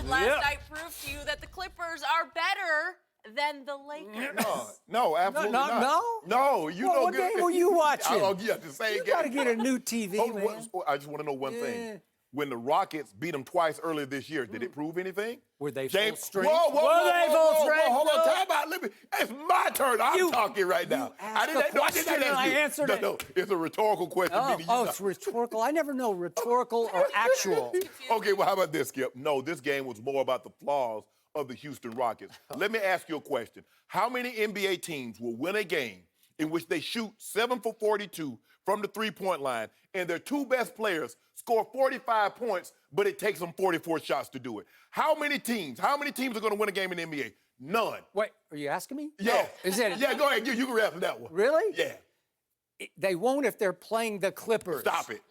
last night proved to you that the Clippers are better than the Lakers. No, absolutely not. No? You Well, know what good. game were you watching? The same You game. got to get a new TV, man. I just want to know one thing. When the Rockets beat them twice earlier this year, did it prove anything? Were they full strength? Whoa, Were they full strength? Hold on, time out. It's my turn. I'm talking right now. I didn't question and I answered it. No, it's a rhetorical question. It's rhetorical. I never know rhetorical or actual. Okay, well, how about this, Skip? No, this game was more about the flaws of the Houston Rockets. Let me ask you a question. How many NBA teams will win a game in which they shoot 7 for 42 from the three-point line, and their two best players score 45 points, but it takes them 44 shots to do it? How many teams are going to win a game in the NBA? None. Wait, are you asking me? Yeah. No. Is it? Yeah, go ahead. You can answer that one. Really? Yeah. They won't if they're playing the Clippers. Stop it.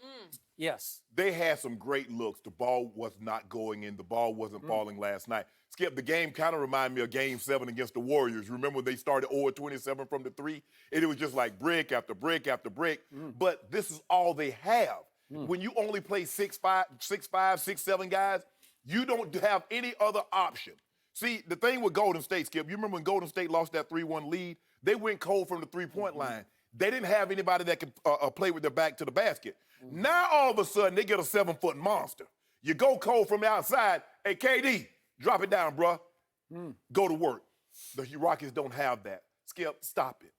Yes. They had some great looks. The ball was not going in. The ball wasn't falling last night. Skip, the game kind of reminded me of Game 7 against the Warriors. Remember when they started 0-27 from the three? And it was just like brick after brick after brick. But this is all they have. When you only play 6'5", 6'7" guys, you don't have any other option. See, the thing with Golden State, Skip, you remember when Golden State lost that 3-1 lead? They went cold from the three-point line. They didn't have anybody that could play with their back to the basket. Now, all of a sudden, they get a 7-foot monster. You go cold from the outside. Hey, KD, drop it down, bruh. Go to work. The Rockets don't have that. Skip, stop it.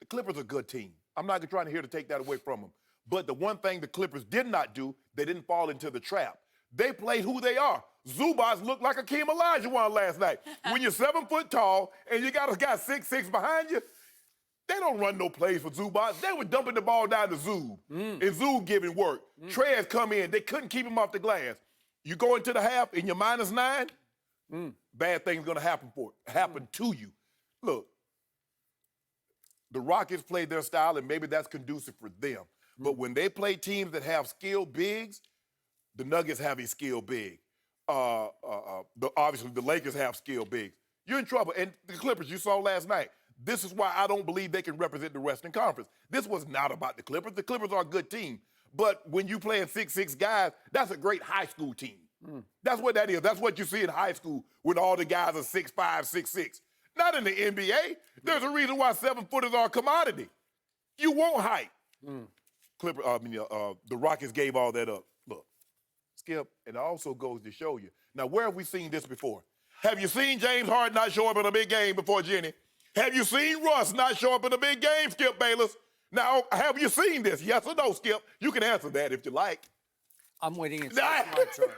The Clippers are a good team. I'm not trying to here to take that away from them. But the one thing the Clippers did not do, they didn't fall into the trap. They played who they are. Zubas looked like Akeem Olajuwon last night. When you're 7 foot tall and you got a guy 6'6" behind you, they don't run no plays for Zubas. They were dumping the ball down to Zub, and Zub giving work. Trez come in. They couldn't keep him off the glass. You go into the half and you're -9, bad things going to happen to you. Look, the Rockets played their style, and maybe that's conducive for them. But when they play teams that have skilled bigs, the Nuggets have a skilled big. Obviously, the Lakers have skilled bigs. You're in trouble. And the Clippers, you saw last night, this is why I don't believe they can represent the Western Conference. This was not about the Clippers. The Clippers are a good team. But when you play 6'6" guys, that's a great high school team. That's what that is. That's what you see in high school when all the guys are 6'5", 6'6". Not in the NBA. There's a reason why 7-footers are a commodity. You want height. The Rockets gave all that up. Look, Skip, and it also goes to show you. Now, where have we seen this before? Have you seen James Harden not show up in a big game before, Jenny? Have you seen Russ not show up in a big game, Skip Bayless? Now, have you seen this? Yes or no, Skip? You can answer that if you like. I'm waiting until it's my turn.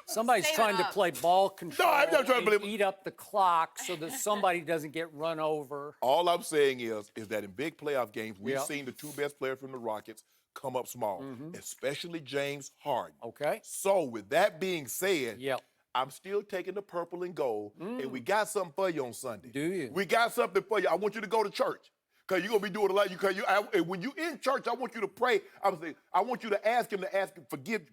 Somebody's trying to play ball control I'm not trying to and eat up the clock so that somebody doesn't get run over. All I'm saying is that in big playoff games, we've seen the two best players from the Rockets come up small, especially James Harden. Okay. So with that being said, Yep. I'm still taking the purple and gold, and we got something for you on Sunday. Do you? We got something for you. I want you to go to church, because you're going to be doing a lot. When you're in church, I want you to pray. I want you to ask him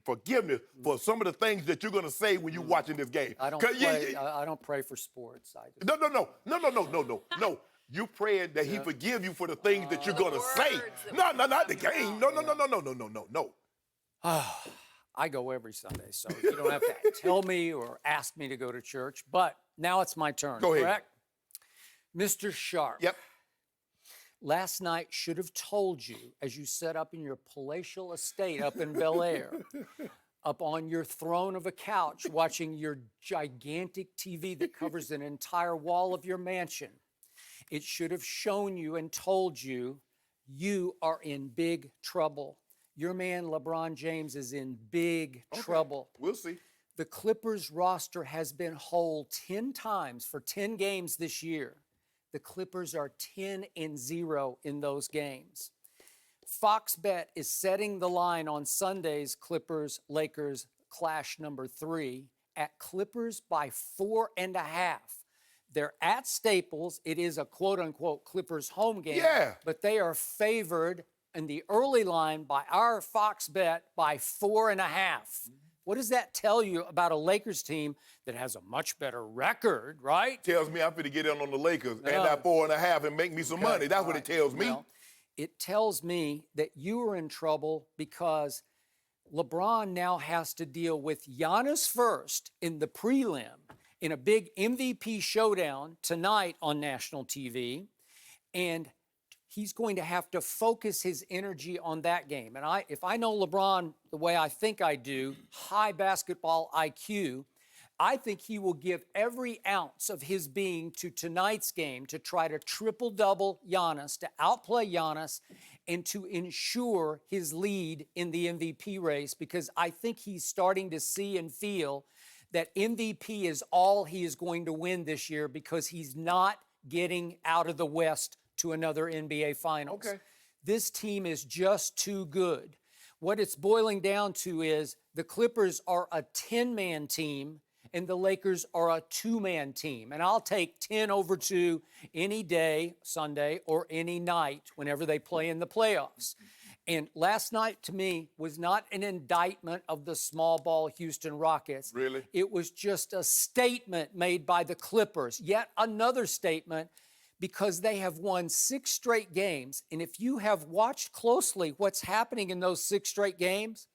forgiveness for some of the things that you're going to say when you're watching this game. I don't pray for sports. No. You praying that he forgive you for the things that you're going to say. No, not the game. No. I go every Sunday, so you don't have to tell me or ask me to go to church. But now it's my turn, Go ahead. correct? Mr. Sharpe. Yep. Last night should have told you, as you sat up in your palatial estate up in Bel Air, up on your throne of a couch, watching your gigantic TV that covers an entire wall of your mansion. It should have shown you and told you, you are in big trouble. Your man, LeBron James, is in big trouble. We'll see. The Clippers roster has been whole 10 times for 10 games this year. The Clippers are 10-0 in those games. Fox Bet is setting the line on Sunday's Clippers-Lakers clash number 3 at Clippers by 4.5. They're at Staples. It is a quote-unquote Clippers home game. Yeah. But they are favored in the early line by our Fox Bet by 4.5. What does that tell you about a Lakers team that has a much better record, right? Tells me I'm going to get in on the Lakers and that 4.5 and make me some money. That's what it tells me. Well, it tells me that you are in trouble because LeBron now has to deal with Giannis first in the prelim in a big MVP showdown tonight on national TV. And he's going to have to focus his energy on that game. And if I know LeBron the way I think I do, high basketball IQ, I think he will give every ounce of his being to tonight's game to try to triple-double Giannis, to outplay Giannis, and to ensure his lead in the MVP race, because I think he's starting to see and feel that MVP is all he is going to win this year, because he's not getting out of the West to another NBA Finals. Okay. This team is just too good. What it's boiling down to is the Clippers are a 10-man team and the Lakers are a 2-man team. And I'll take 10 over 2 any day, Sunday, or any night whenever they play in the playoffs. And last night, to me, was not an indictment of the small ball Houston Rockets. Really? It was just a statement made by the Clippers. Yet another statement, because they have won 6 straight games. And if you have watched closely what's happening in those 6 straight games,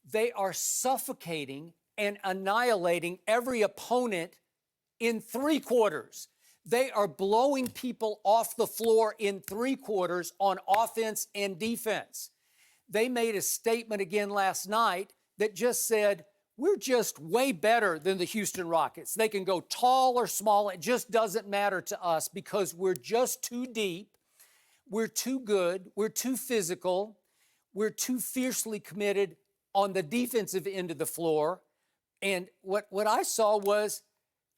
they are suffocating and annihilating every opponent in 3 quarters. They are blowing people off the floor in 3 quarters on offense and defense. They made a statement again last night that just said, we're just way better than the Houston Rockets. They can go tall or small. It just doesn't matter to us because we're just too deep. We're too good. We're too physical. We're too fiercely committed on the defensive end of the floor. And what I saw was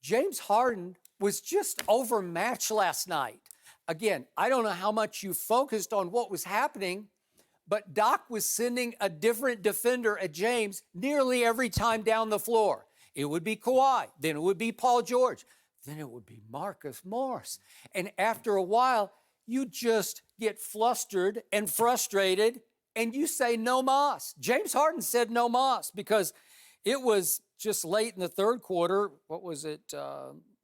James Harden was just overmatched last night. Again, I don't know how much you focused on what was happening, but Doc was sending a different defender at James nearly every time down the floor. It would be Kawhi, then it would be Paul George, then it would be Marcus Morris. And after a while, you just get flustered and frustrated, and you say no mas. James Harden said no mas because it was just late in the third quarter. What was it?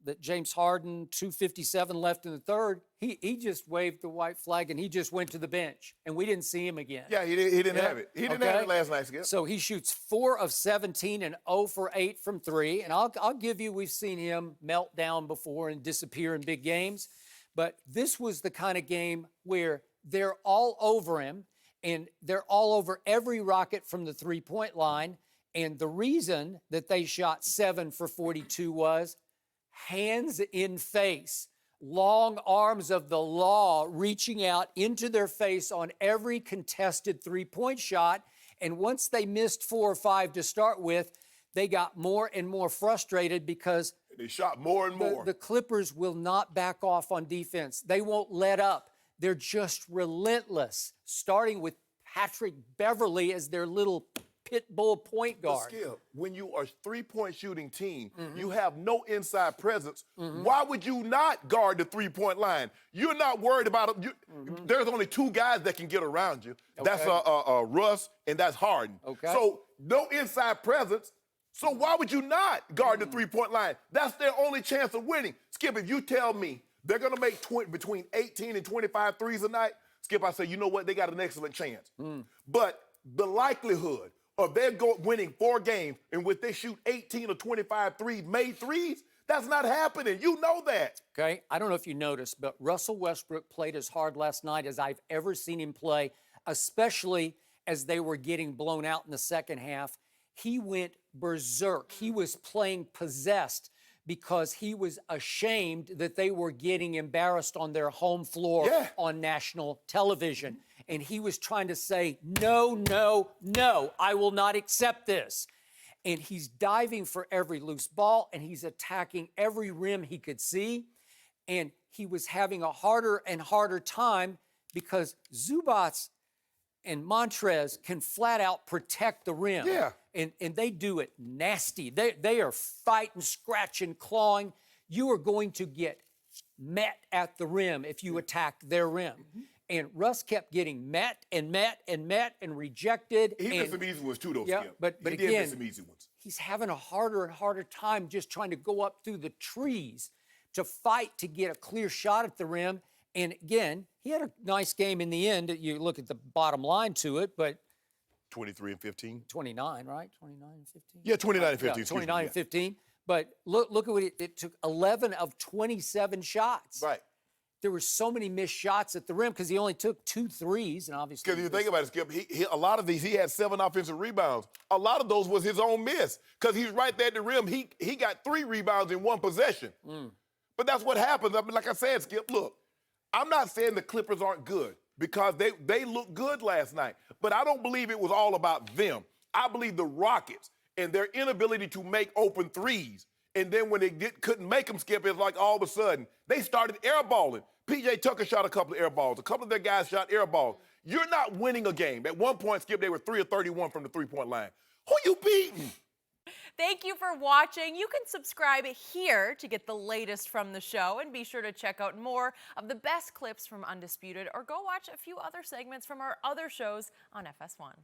That James Harden, 2:57 left in the third, he just waved the white flag and he just went to the bench, and we didn't see him again. Yeah, he didn't have it. He didn't have it last night, Skip. So he shoots 4 of 17 and 0 for 8 from 3. And I'll give you, we've seen him melt down before and disappear in big games. But this was the kind of game where they're all over him, and they're all over every Rocket from the three-point line. And the reason that they shot 7 for 42 was hands in face, long arms of the law reaching out into their face on every contested three-point shot. And once they missed 4 or 5 to start with, they got more and more frustrated because they shot more and more. The Clippers will not back off on defense. They won't let up. They're just relentless, starting with Patrick Beverley as their little pit bull point guard. Skip, when you are a three-point shooting team, you have no inside presence. Why would you not guard the three-point line? You're not worried about it. There's only 2 guys that can get around you. That's Russ and that's Harden. So no inside presence. So why would you not guard the three-point line? That's their only chance of winning. Skip, if you tell me they're going to make between 18 and 25 threes a night, Skip, I say, you know what? They got an excellent chance. But the likelihood of they're winning 4 games and when they shoot 18 or 25 made threes, that's not happening. You know that. Okay, I don't know if you noticed, but Russell Westbrook played as hard last night as I've ever seen him play, especially as they were getting blown out in the second half. He went berserk. He was playing possessed because he was ashamed that they were getting embarrassed on their home floor on national television. And he was trying to say, no, no, no, I will not accept this. And he's diving for every loose ball, and he's attacking every rim he could see. And he was having a harder and harder time because Zubats and Montrez can flat out protect the rim. And they do it nasty. They are fighting, scratching, clawing. You are going to get met at the rim if you attack their rim. And Russ kept getting met and rejected. He missed some easy ones too, though, Skip. But he again, did miss some easy ones. He's having a harder and harder time just trying to go up through the trees to fight to get a clear shot at the rim. And again, he had a nice game in the end. You look at the bottom line to it, but 23 and 15. 29, right? 29 and 15? Yeah, 29 and 15. Yeah, excuse me, 29 and 15. But look at what it took 11 of 27 shots. Right. There were so many missed shots at the rim because he only took 2 threes, and obviously. Because if you think about it, Skip, a lot of these, he had 7 offensive rebounds. A lot of those was his own miss because he's right there at the rim. He got 3 rebounds in 1 possession. But that's what happens. I mean, like I said, Skip, look, I'm not saying the Clippers aren't good because they looked good last night. But I don't believe it was all about them. I believe the Rockets and their inability to make open threes. And then when they couldn't make them, Skip, it's like all of a sudden they started airballing. P.J. Tucker shot a couple of air balls. A couple of their guys shot air balls. You're not winning a game. At one point, Skip, they were 3 of 31 from the three-point line. Who you beating? Thank you for watching. You can subscribe here to get the latest from the show, and be sure to check out more of the best clips from Undisputed, or go watch a few other segments from our other shows on FS1.